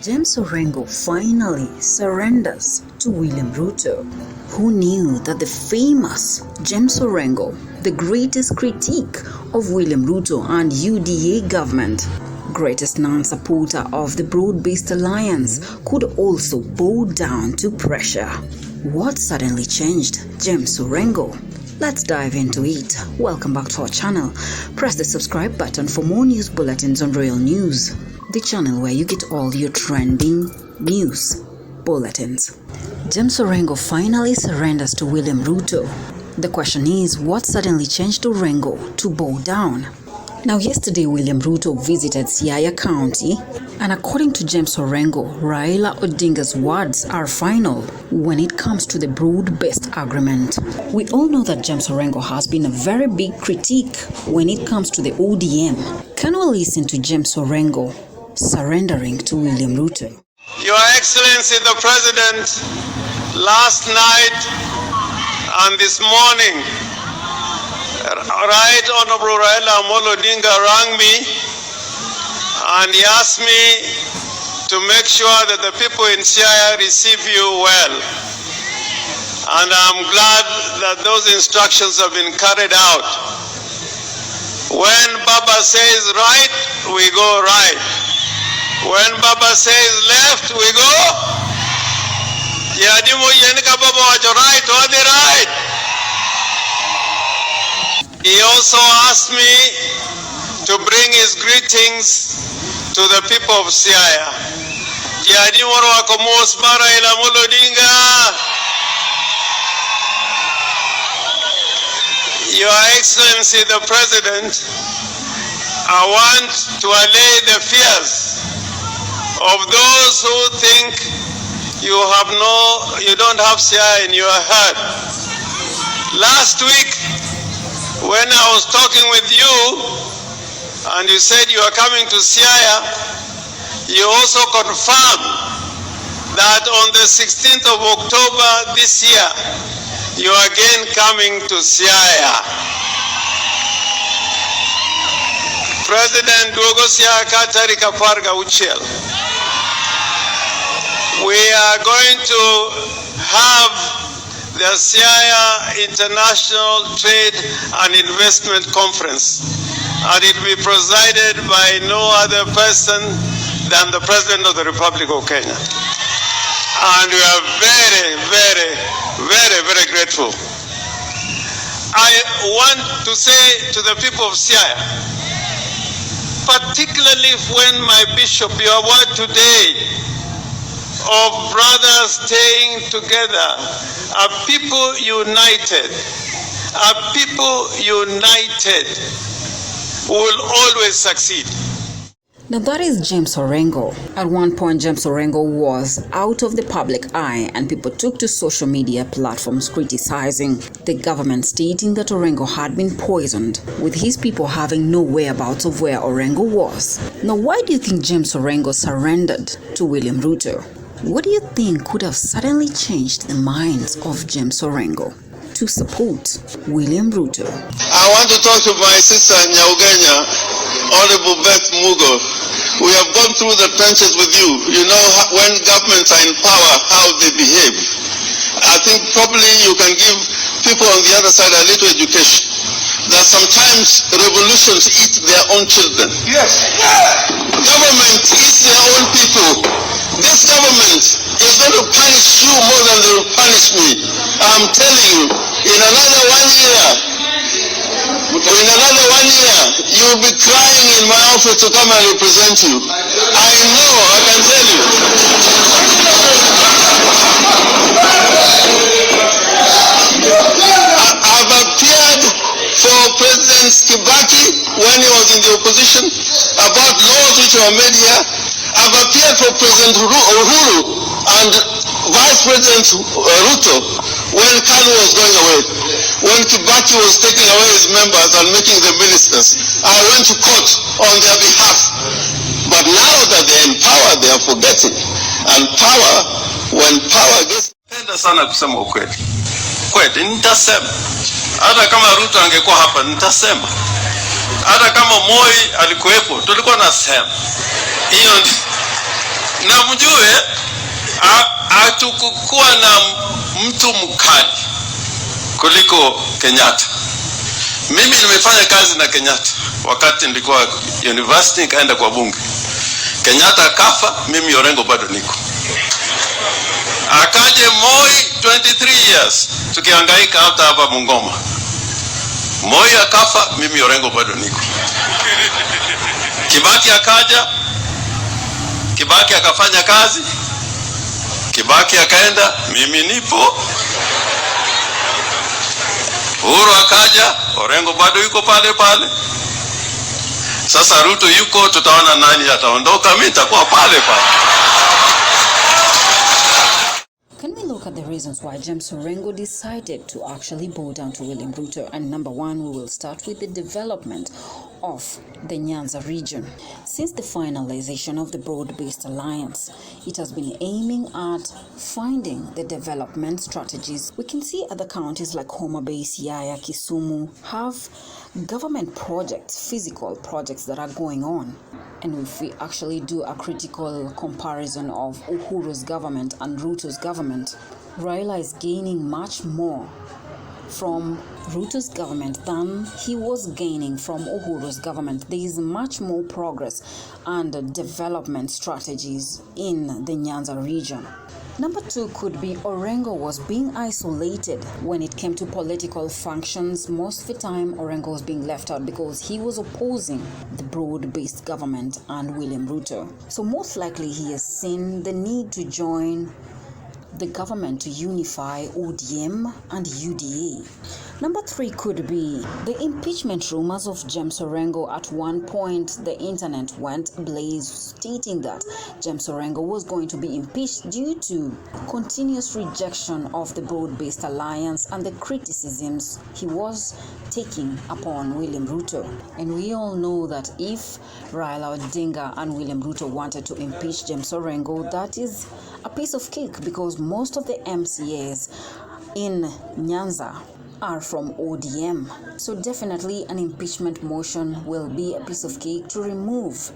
James Orengo finally surrenders to William Ruto. Who knew that the famous James Orengo, the greatest critique of William Ruto and UDA government, greatest non-supporter of the broad-based alliance, could also bow down to pressure? What suddenly changed James Orengo? Let's dive into it. Welcome back to our channel. Press the subscribe button for more news bulletins on Royal News, the channel where you get all your trending news bulletins. James Orengo finally surrenders to William Ruto. The question is, what suddenly changed Orengo to bow down? Now, yesterday William Ruto visited Siaya County, and according to James Orengo, Raila Odinga's words are final when it comes to the broad-based agreement. We all know that James Orengo has been a very big critique when it comes to the ODM. Can we listen to James Orengo surrendering to William Ruto? Your Excellency the President, last night and this morning, Right Honorable Raila Odinga rang me and he asked me to make sure that the people in Siaya receive you well. And I'm glad that those instructions have been carried out. When Baba says right, we go right. When Baba says left, we go. Yadimu yenika Baba wacho right or the right. He also asked me to bring his greetings to the people of Siaya. Yadimu wako Mosmara ila Odinga. Your Excellency the President, I want to allay the fears of those who think you don't have Siaya in your heart. Last week, when I was talking with you and you said you are coming to Siaya, you also confirmed that on the 16th of October this year, you are again coming to Siaya. President Duogo Siaya Katari Kaparga Uchel. We are going to have the Siaya International Trade and Investment Conference, and it will be presided by no other person than the President of the Republic of Kenya. And we are very grateful. I want to say to the people of Siaya, particularly when my bishop, your word today, of brothers staying together, a people united, will always succeed. Now that is James Orengo. At one point, James Orengo was out of the public eye and people took to social media platforms criticizing the government, stating that Orengo had been poisoned, with his people having no whereabouts of where Orengo was. Now, why do you think James Orengo surrendered to William Ruto? What do you think could have suddenly changed the minds of James Orengo to support William Ruto? I want to talk to my sister Nyaugenya, Honorable Beth Mugo. We have gone through the trenches with you. You know when governments are in power, how they behave. I think probably you can give people on the other side a little education. That sometimes revolutions eat their own children. Yes. Government eats their own people. This government is going to punish you more than they will punish me. I'm telling you, in another 1 year, you will be crying in my office to come and represent you. I know, I can tell you. I've appeared for President Kibaki when he was in the opposition about laws which were made here. I've appeared for President Uhuru and Vice President Ruto when Kanu was going away. When Kibaki was taking away his members and making them ministers, I went to court on their behalf. But now that they're in power, they are forgetting. And power, when power gets... Penda sana kusema ukweli. Kweli, nitasema. Hata kama Ruto angekuwa hapa, nitasema. Hata kama Moi alikuwepo, tulikuwa nasema. Na mjue hatukukuwa na mtu mkali kuliko Kenyatta. Mimi nimefanya kazi na Kenyatta wakati nilikuwa university, nikaenda kwa bunge. Kenyatta akafa, mimi Orengo bado niko. Akaje Moi 23 years tukihangaika hapa Bungoma. Moi akafa, mimi Orengo bado niko. Kibaki akaja, Kibaki akafanya kazi, Kibaki akaenda, mimi nipo. Uhuru akaja, Orengo bado yuko pale pale. Sasa Ruto yuko, tutaona nani ataondoka, mimi nitakuwa pale pale. Can we look at the reasons why James Orengo decided to actually bow down to William Ruto? And number one, we will start with the development of the Nyanza region. Since the finalization of the broad-based alliance, it has been aiming at finding the development strategies. We can see other counties like Homa Bay, Siaya, Kisumu have government projects, physical projects that are going on. And if we actually do a critical comparison of Uhuru's government and Ruto's government, Raila is gaining much more from Ruto's government than he was gaining from Uhuru's government. There is much more progress and development strategies in the Nyanza region. Number two could be Orengo was being isolated when it came to political functions. Most of the time, Orengo was being left out because he was opposing the broad-based government and William Ruto. So most likely he has seen the need to join the government to unify ODM and UDA. Number three could be the impeachment rumors of James Orengo. At one point, the internet went ablaze, stating that James Orengo was going to be impeached due to continuous rejection of the broad-based alliance and the criticisms he was taking upon William Ruto. And we all know that if Raila Odinga and William Ruto wanted to impeach James Orengo, that is a piece of cake because most of the MCAs in Nyanza are from ODM. So definitely an impeachment motion will be a piece of cake to remove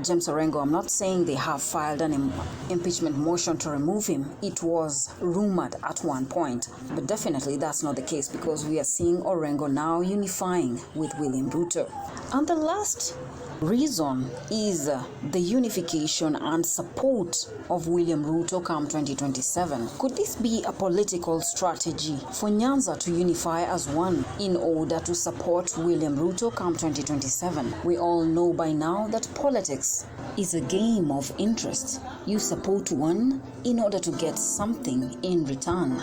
James Orengo. I'm not saying they have filed an impeachment motion to remove him. It was rumored at one point, but definitely that's not the case because we are seeing Orengo now unifying with William Ruto. And the last reason is the unification and support of William Ruto come 2027. Could this be a political strategy for Nyanza to unify as one in order to support William Ruto come 2027? We all know by now that politics is a game of interest. You support one in order to get something in return.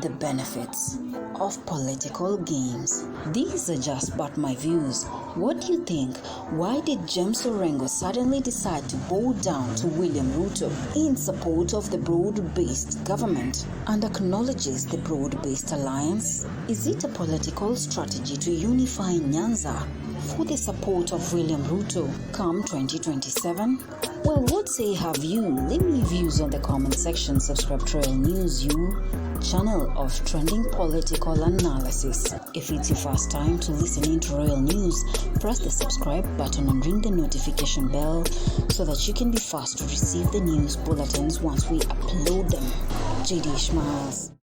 The benefits of political games. These are just but my views. What do you think? Why did James Orengo suddenly decide to bow down to William Ruto in support of the broad-based government and acknowledges the broad-based alliance? Is it a political strategy to unify Nyanza for the support of William Ruto come 2027? Well, what say have you? Leave me views on the comment section. Subscribe to Royal News You, channel of trending political analysis. If it's your first time to listening to Royal News, press the subscribe button and ring the notification bell so that you can be fast to receive the news bulletins once we upload them. JD Smiles.